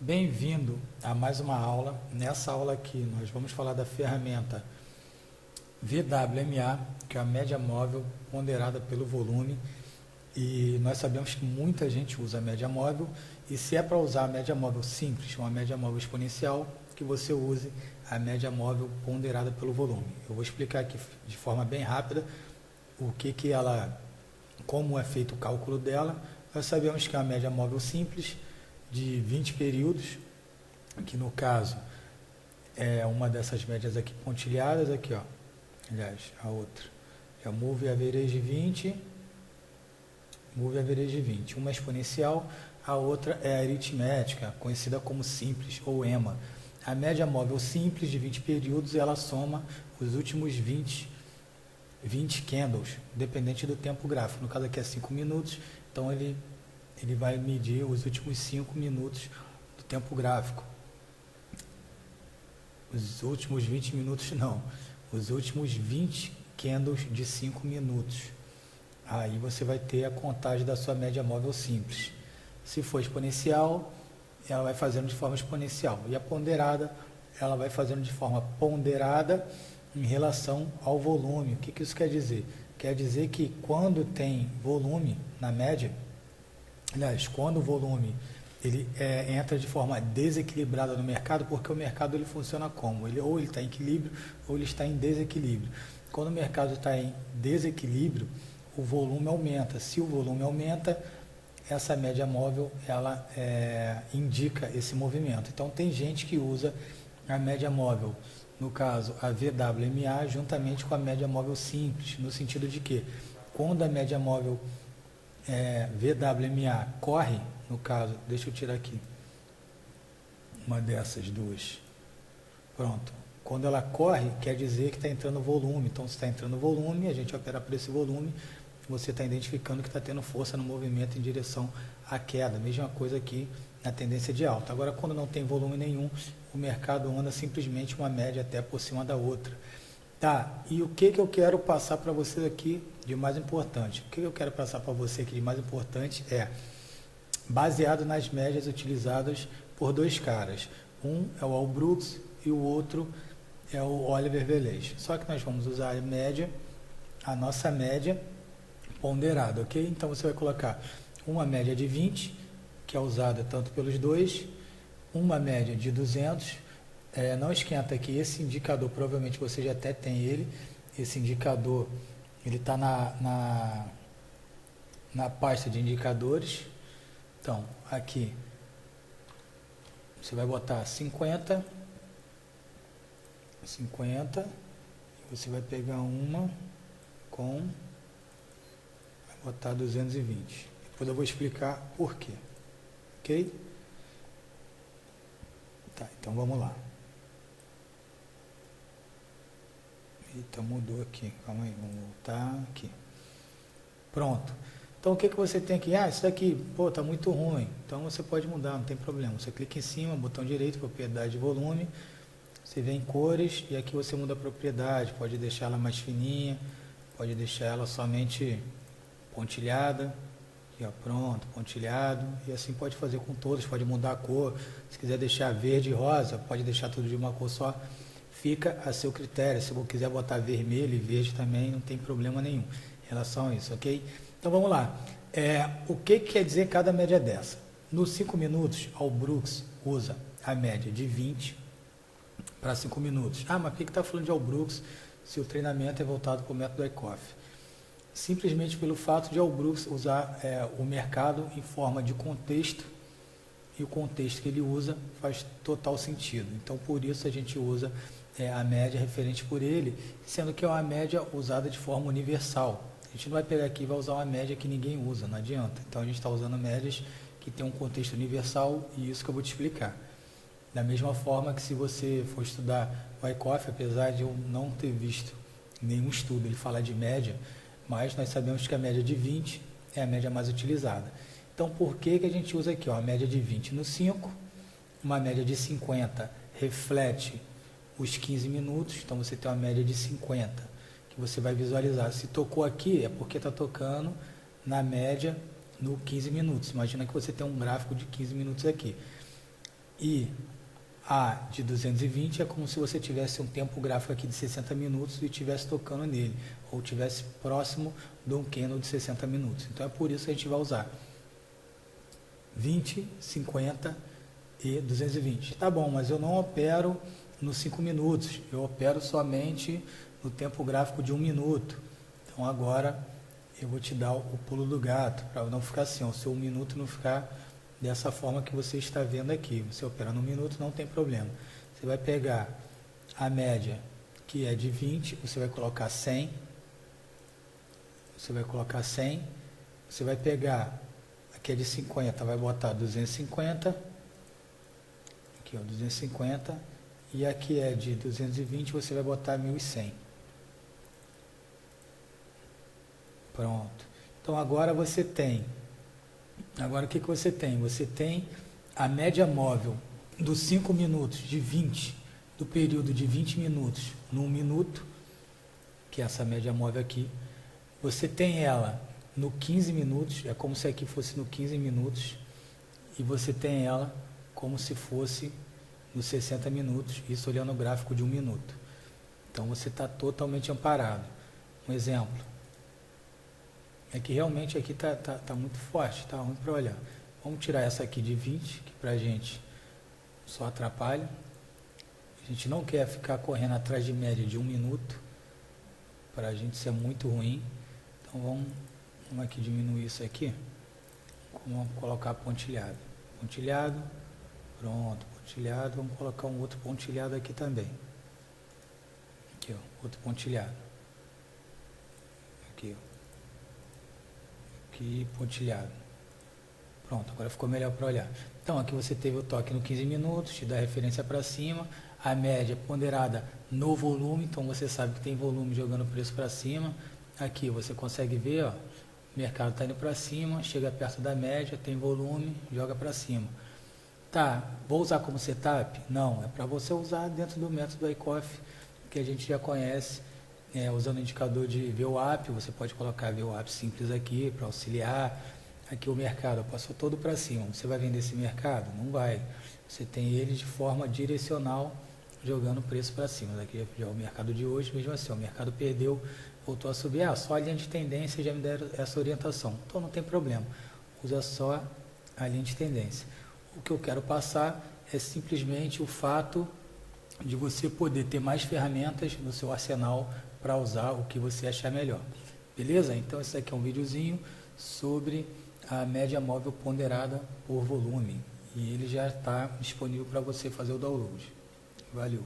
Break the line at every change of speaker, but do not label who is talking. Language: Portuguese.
Bem-vindo a mais uma aula. Nessa aula aqui nós vamos falar da ferramenta VWMA, que é a média móvel ponderada pelo volume. E nós sabemos que muita gente usa a média móvel, e se é para usar a média móvel simples, uma média móvel exponencial, que você use a média móvel ponderada pelo volume. Eu vou explicar aqui de forma bem rápida como é feito o cálculo dela. Nós sabemos que é uma média móvel simples de 20 períodos, que no caso é uma dessas médias aqui pontilhadas, aqui ó, aliás, a outra é o Move Average 20, uma exponencial, a outra é a aritmética, conhecida como simples ou EMA. A média móvel simples de 20 períodos, ela soma os últimos 20 candles, dependente do tempo gráfico. No caso aqui é 5 minutos, então ele vai medir os últimos 5 minutos do tempo gráfico. Os últimos 20 minutos não, os últimos 20 candles de 5 minutos. Aí você vai ter a contagem da sua média móvel simples. Se for exponencial, ela vai fazendo de forma exponencial. E a ponderada, ela vai fazendo de forma ponderada em relação ao volume. O que isso quer dizer? Quer dizer que quando tem volume na média, aliás, quando o volume ele entra de forma desequilibrada no mercado, porque o mercado ele funciona como? Ou ele está em equilíbrio ou ele está em desequilíbrio. Quando o mercado está em desequilíbrio, o volume aumenta. Se o volume aumenta, essa média móvel ela indica esse movimento. Então tem gente que usa a média móvel, no caso a VWMA, juntamente com a média móvel simples, no sentido de que quando a média móvel VWMA corre, no caso, deixa eu tirar aqui uma dessas duas, pronto, quando ela corre quer dizer que está entrando volume. Então se está entrando volume, a gente opera por esse volume, você está identificando que está tendo força no movimento em direção à queda. Mesma coisa aqui na tendência de alta. Agora, quando não tem volume nenhum, o mercado anda simplesmente uma média até por cima da outra. Tá, e o que eu quero passar para vocês aqui de mais importante? O que eu quero passar para você aqui de mais importante é baseado nas médias utilizadas por dois caras. Um é o Al Brooks e o outro é o Oliver Velez. Só que nós vamos usar a média, a nossa média ponderada, ok? Então você vai colocar uma média de 20, que é usada tanto pelos dois, uma média de 200. Não esquenta aqui, esse indicador provavelmente você já até tem ele. Esse indicador ele está na pasta de indicadores. Então aqui você vai botar 50, e você vai pegar uma com, vai botar 220. Depois eu vou explicar por quê, ok? Tá, então vamos lá. Eita, mudou aqui, calma aí, vamos voltar aqui. Pronto. Então o que você tem aqui? Isso daqui, pô, tá muito ruim. Então você pode mudar, não tem problema. Você clica em cima, botão direito, propriedade de volume. Você vem em cores e aqui você muda a propriedade. Pode deixar ela mais fininha, pode deixar ela somente pontilhada. Aqui, ó, pronto, pontilhado. E assim pode fazer com todos, pode mudar a cor. Se quiser deixar verde e rosa, pode deixar tudo de uma cor só. Fica a seu critério. Se você quiser botar vermelho e verde também, não tem problema nenhum em relação a isso, ok? Então vamos lá. O que quer dizer cada média dessa? Nos 5 minutos, Al Brooks usa a média de 20 para 5 minutos. Mas por que está falando de Al Brooks se o treinamento é voltado para o método Wyckoff? Simplesmente pelo fato de Al Brooks usar o mercado em forma de contexto, e o contexto que ele usa faz total sentido. Então por isso a gente usa a média referente por ele, sendo que é uma média usada de forma universal. A gente não vai pegar aqui e vai usar uma média que ninguém usa, não adianta. Então a gente está usando médias que tem um contexto universal, e isso que eu vou te explicar. Da mesma forma que se você for estudar o Wyckoff, apesar de eu não ter visto nenhum estudo ele falar de média, mas nós sabemos que a média de 20 é a média mais utilizada. Então por que a gente usa aqui? A média de 20 no 5, uma média de 50 reflete os 15 minutos, então você tem uma média de 50, que você vai visualizar. Se tocou aqui, é porque está tocando na média no 15 minutos. Imagina que você tem um gráfico de 15 minutos aqui. e a de 220 é como se você tivesse um tempo gráfico aqui de 60 minutos e estivesse tocando nele, ou estivesse próximo de um candle de 60 minutos. Então é por isso que a gente vai usar 20, 50 e 220. Tá bom, mas eu não opero nos 5 minutos, eu opero somente no tempo gráfico de 1 minuto. Então agora eu vou te dar o pulo do gato, para não ficar assim, o seu 1 minuto não ficar dessa forma que você está vendo aqui. Você operar no minuto, não tem problema. Você vai pegar a média, que é de 20, você vai colocar 100. Você vai colocar 100. Você vai pegar, aqui é de 50, vai botar 250. Aqui, ó, 250. E aqui é de 220, você vai botar 1100. Pronto. Então agora você tem... Agora o que você tem? Você tem a média móvel dos 5 minutos de 20, do período de 20 minutos no 1 minuto, que é essa média móvel aqui. Você tem ela no 15 minutos, é como se aqui fosse no 15 minutos, e você tem ela como se fosse nos 60 minutos, isso olhando o gráfico de 1 minuto. Então você está totalmente amparado. Um exemplo. É que realmente aqui tá muito forte, tá ruim para olhar. Vamos tirar essa aqui de 20, que pra gente só atrapalha. A gente não quer ficar correndo atrás de média de 1 minuto, para a gente isso é muito ruim. Então vamos aqui diminuir isso aqui. Vamos colocar pontilhado. Pontilhado, pronto, pontilhado. Vamos colocar um outro pontilhado aqui também. Aqui, ó, outro pontilhado. Aqui, ó. Aqui, pontilhado. Pronto, agora ficou melhor para olhar. Então, aqui você teve o toque no 15 minutos, te dá referência para cima, a média ponderada no volume, então você sabe que tem volume jogando o preço para cima. Aqui você consegue ver, ó, o mercado está indo para cima, chega perto da média, tem volume, joga para cima. Tá, vou usar como setup? Não, é para você usar dentro do método ICOF, que a gente já conhece. Usando o indicador de VWAP, você pode colocar VWAP simples aqui para auxiliar. Aqui o mercado passou todo para cima. Você vai vender esse mercado? Não vai. Você tem ele de forma direcional, jogando o preço para cima. Aqui já é o mercado de hoje, mesmo assim, o mercado perdeu, voltou a subir. Só a linha de tendência já me deram essa orientação. Então não tem problema. Usa só a linha de tendência. O que eu quero passar é simplesmente o fato de você poder ter mais ferramentas no seu arsenal para usar o que você achar melhor. Beleza? Então esse aqui é um videozinho sobre a média móvel ponderada por volume. E ele já está disponível para você fazer o download. Valeu!